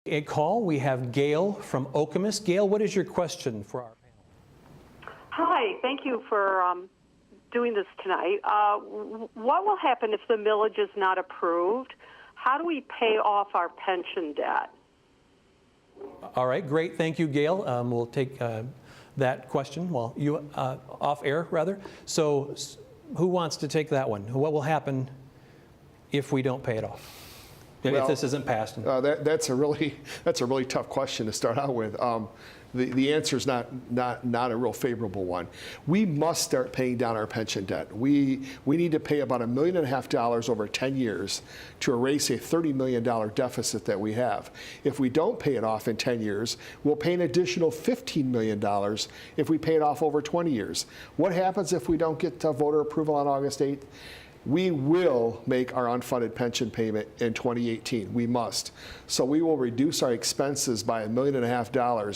A call, we have Gail from Okemos. Gail, what is your question for our panel? Hi, thank you for doing this tonight. What will happen if the millage is not approved? How do we pay off our pension debt? All right, great. Thank you, Gail. We'll take that question while you off air, rather. So who wants to take that one? What will happen if we don't pay it off? Well, if this isn't passed? That's a really tough question to start out with. The answer is not a real favorable one. We must start paying down our pension debt. We need to pay about $1.5 million over 10 years to erase a $30 million deficit that we have. If we don't pay it off in 10 years, we'll pay an additional $15 million if we pay it off over 20 years. What happens if we don't get voter approval on August 8th? We will make our unfunded pension payment in 2018. We must. So we will reduce our expenses by $1.5 million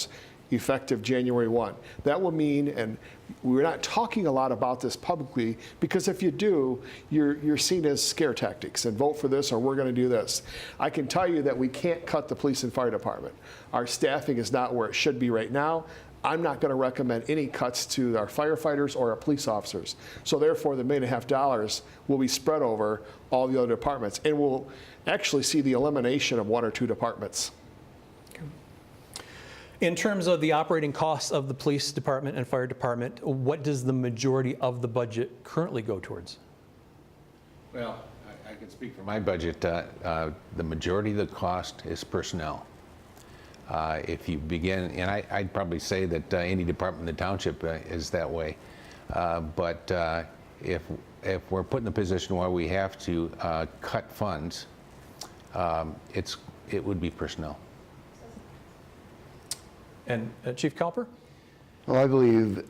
effective January 1. That will mean, and we're not talking a lot about this publicly, because if you do, you're seen as scare tactics and vote for this or we're going to do this. I can tell you that we can't cut the police and fire department. Our staffing is not where it should be right now. I'm not going to recommend any cuts to our firefighters or our police officers. So therefore, the $1.5 million will be spread over all the other departments, and we'll actually see the elimination of 1 or 2 departments. In terms of the operating costs of the police department and fire department, what does the majority of the budget currently go towards? Well, I can speak for my budget. The majority of the cost is personnel. If you begin, and I'd probably say that any department in the township is that way, but if we're put in a position where we have to cut funds, it would be personnel. And Chief Cowper? Well, I believe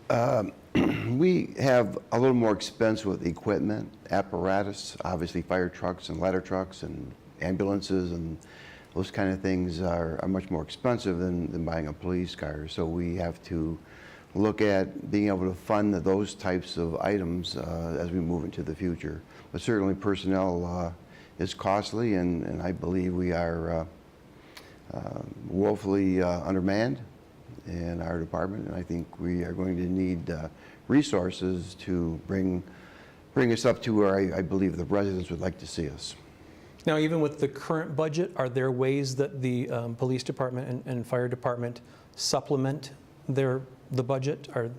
we have a little more expense with equipment, apparatus, obviously fire trucks and ladder trucks and ambulances, and those kind of things are much more expensive than buying a police car. So we have to look at being able to fund those types of items as we move into the future. But certainly personnel is costly, and I believe we are woefully undermanned in our department, and I think we are going to need resources to bring us up to where I believe the residents would like to see us. Now, even with the current budget, are there ways that the police department and fire department supplement the budget? Are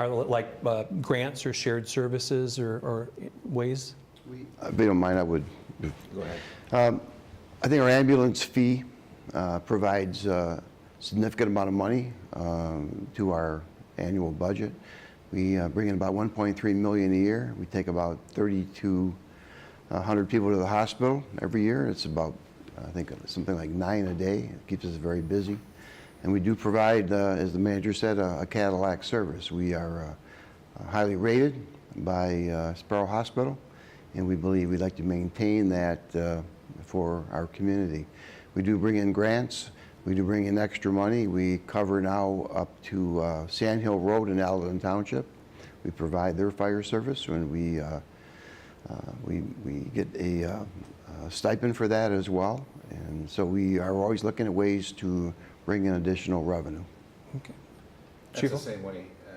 like grants or shared services or ways? If you don't mind, I would. Go ahead. I think our ambulance fee provides a significant amount of money to our annual budget. We bring in about $1.3 million a year. We take about 3,200 people to the hospital every year. It's about, I think, something like 9 a day. It keeps us very busy. And we do provide, as the manager said, a Cadillac service. We are highly rated by Sparrow Hospital, and we believe we'd like to maintain that for our community. We do bring in grants. We do bring in extra money. We cover now up to Sand Hill Road in Alden Township. We provide their fire service, and we get a stipend for that as well. And so we are always looking at ways to bring in additional revenue. Okay. That's the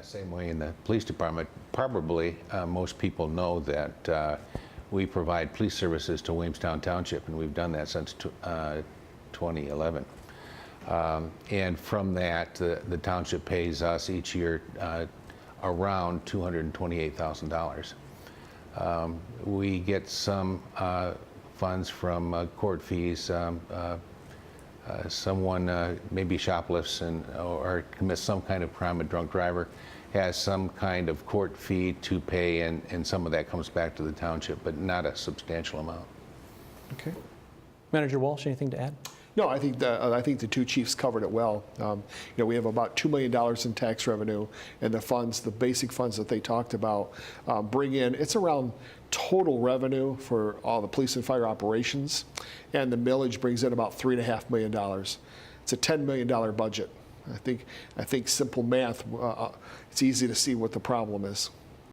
same way in the police department. Probably most people know that we provide police services to Williamstown Township, and we've done that since 2011. And from that, the township pays us each year around $228,000. We get some funds from court fees. Someone maybe shoplifts or commits some kind of crime, a drunk driver has some kind of court fee to pay, and some of that comes back to the township, but not a substantial amount. Okay. Manager Walsh, anything to add? No, I think the two chiefs covered it well. We have about $2 million in tax revenue, and the funds, the basic funds that they talked about, bring in. It's around total revenue for all the police and fire operations, and the millage brings in about $3.5 million. It's a $10 million budget. I think simple math. It's easy to see what the problem is.